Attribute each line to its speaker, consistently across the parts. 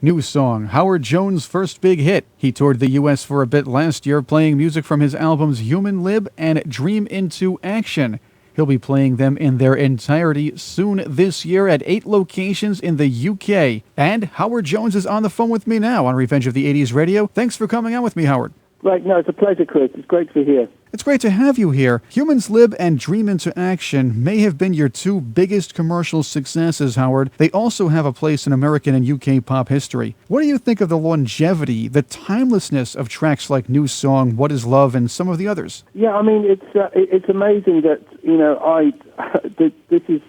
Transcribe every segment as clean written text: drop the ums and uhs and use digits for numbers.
Speaker 1: New song, Howard Jones' first big hit. He toured the U.S. for a bit last year, playing music from his albums Human Lib and Dream Into Action. He'll be playing them in their entirety soon this year at 8 locations in the UK. And Howard Jones is on the phone with me now on Revenge of the 80s Radio. Thanks for coming on with me, Howard.
Speaker 2: Right, no, it's a pleasure, Chris. It's great to be here.
Speaker 1: It's great to have you here. Humans Lib and Dream Into Action may have been your two biggest commercial successes, Howard. They also have a place in American and UK pop history. What do you think of the longevity, the timelessness of tracks like New Song, What Is Love, and some of the others?
Speaker 2: Yeah, I mean, it's amazing that, this is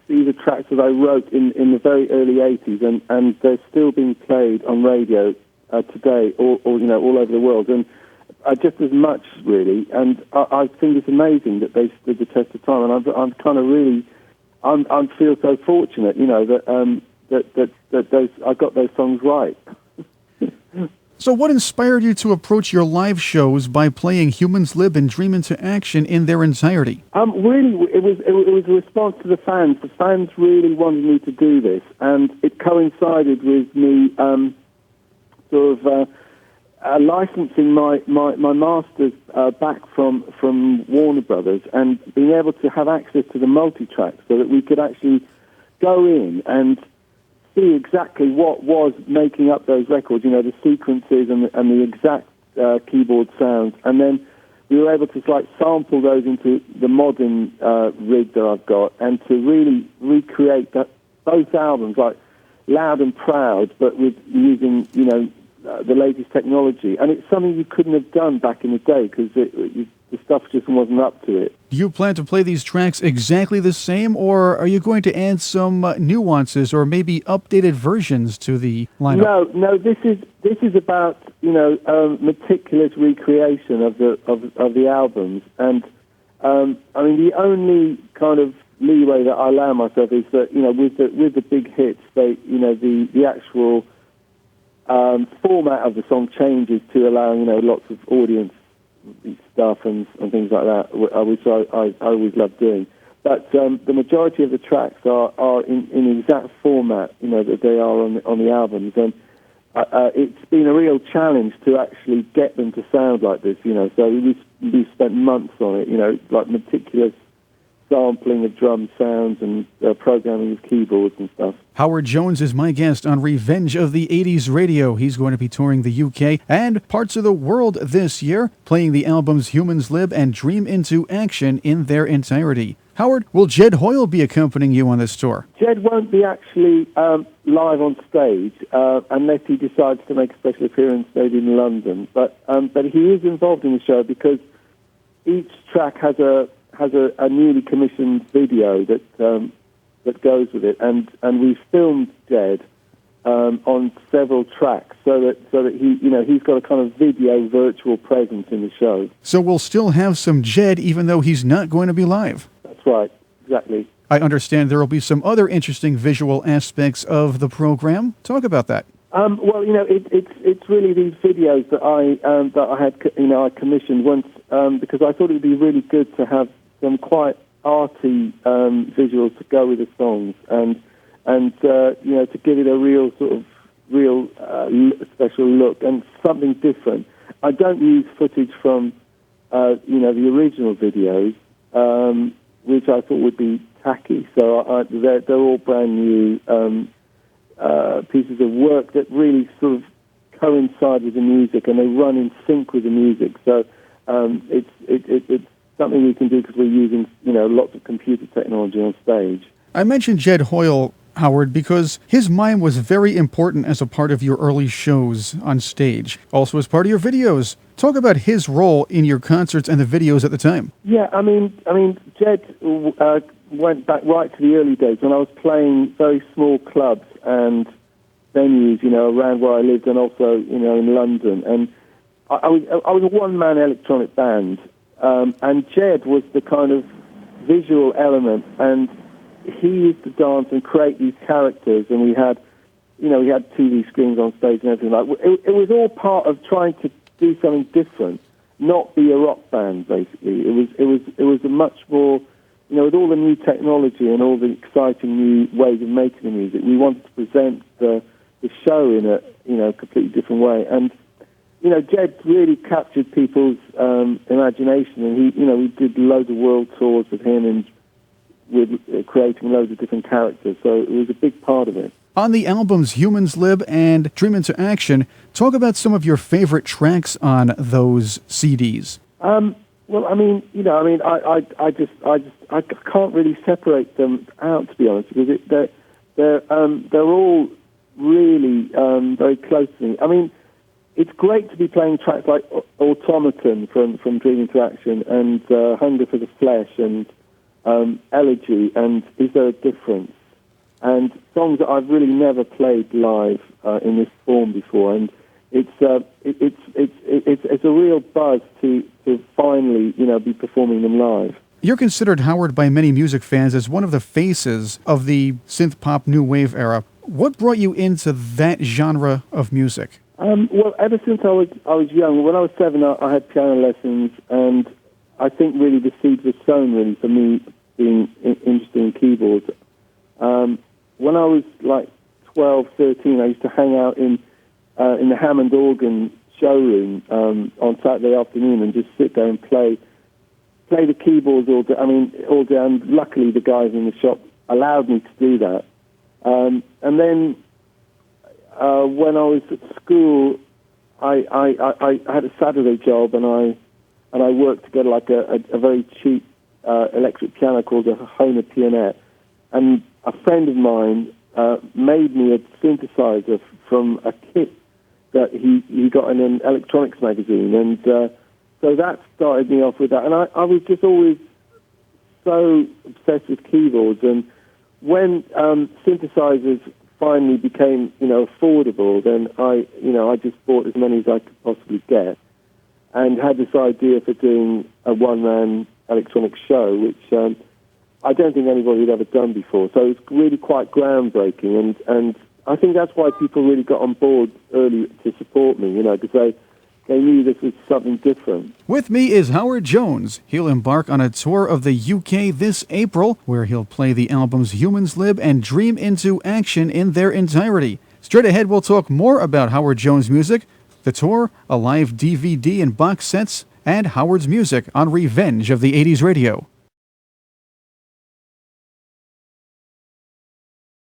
Speaker 2: these are tracks that I wrote in the very early 80s, and they're still being played on radio today, all over the world. And just as much, really, and I think it's amazing that they stood the test of time, and I'm kind of really, I feel so fortunate, that those I got those songs right.
Speaker 1: So, what inspired you to approach your live shows by playing Humans Lib and Dream Into Action in their entirety?
Speaker 2: Really, it was a response to the fans. The fans really wanted me to do this, and it coincided with me licensing my masters back from Warner Brothers and being able to have access to the multi-track so that we could actually go in and see exactly what was making up those records, the sequences and the exact keyboard sounds. And then we were able to sample those into the modern rig that I've got and to really recreate both albums, like Loud and Proud, but with using, the latest technology. And it's something you couldn't have done back in the day because the stuff just wasn't up to it.
Speaker 1: Do you plan to play these tracks exactly the same, or are you going to add some nuances or maybe updated versions to the lineup?
Speaker 2: No. This is about meticulous recreation of the albums, and the only kind of leeway that I allow myself is that with the big hits, the actual format of the song changes to allow lots of audience stuff and things like that, which I always love doing. But the majority of the tracks are in the exact format that they are on the albums, and it's been a real challenge to actually get them to sound like this. So we spent months on it. Like meticulous sampling of drum sounds and programming of keyboards and stuff.
Speaker 1: Howard Jones is my guest on Revenge of the 80s Radio. He's going to be touring the UK and parts of the world this year, playing the albums Humans Lib and Dream Into Action in their entirety. Howard, will Jed Hoy be accompanying you on this tour?
Speaker 2: Jed won't be actually live on stage unless he decides to make a special appearance maybe in London. But he is involved in the show because each track has a newly commissioned video that goes with it, and we filmed Jed on several tracks so that he's got a kind of video virtual presence in the show.
Speaker 1: So we'll still have some Jed even though he's not going to be live.
Speaker 2: That's right, exactly.
Speaker 1: I understand there will be some other interesting visual aspects of the program. Talk about that.
Speaker 2: It's really these videos that I had I commissioned once because I thought it would be really good to have some quite arty visuals to go with the songs, and to give it a real special look and something different. I don't use footage from the original videos, which I thought would be tacky. So they're all brand new pieces of work that really sort of coincide with the music and they run in sync with the music. So it's something we can do because we're using, lots of computer technology on stage.
Speaker 1: I mentioned Jed Hoy, Howard, because his mime was very important as a part of your early shows on stage, also as part of your videos. Talk about his role in your concerts and the videos at the time.
Speaker 2: Yeah, I mean, Jed went back right to the early days when I was playing very small clubs and venues, around where I lived and also, in London. And I was a one-man electronic band. And Jed was the kind of visual element, and he used to dance and create these characters, and we had TV screens on stage and everything like that. It was all part of trying to do something different, not be a rock band, basically. It was a much more, with all the new technology and all the exciting new ways of making the music, we wanted to present the the show in a completely different way. And Jed really captured people's imagination, and we did loads of world tours with him and with creating loads of different characters. So it was a big part of it.
Speaker 1: On the albums Humans Lib and Dream Into Action, talk about some of your favorite tracks on those CDs.
Speaker 2: Well, I can't really separate them out, to be honest, because they're all really very close to me. I mean, it's great to be playing tracks like Automaton from Dream Into Action and Hunger for the Flesh and Elegy and Is There a Difference? And songs that I've really never played live in this form before, and it's a real buzz to finally be performing them live.
Speaker 1: You're considered, Howard, by many music fans as one of the faces of the synth pop new wave era. What brought you into that genre of music?
Speaker 2: Well, ever since I was young, when I was 7, I had piano lessons, and I think really the seeds were sown really for me being interested in keyboards. When I was like 12, 13, I used to hang out in the Hammond organ showroom on Saturday afternoon and just sit there and play the keyboards all day. All day. And luckily, the guys in the shop allowed me to do that. And then when I was at school, I had a Saturday job, and I worked to get like a very cheap electric piano called a Hohner Pianette. And a friend of mine made me a synthesizer from a kit that he got in an electronics magazine, and so that started me off with that. And I was just always so obsessed with keyboards, and when synthesizers finally became affordable, then I just bought as many as I could possibly get, and had this idea for doing a one-man electronic show, which I don't think anybody had ever done before. So it's really quite groundbreaking, and I think that's why people really got on board early to support me, because they knew this was something different.
Speaker 1: With me is Howard Jones. He'll embark on a tour of the UK this April, where he'll play the albums Humans Lib and Dream Into Action in their entirety. Straight ahead, we'll talk more about Howard Jones' music, the tour, a live DVD and box sets, and Howard's music on Revenge of the 80s Radio.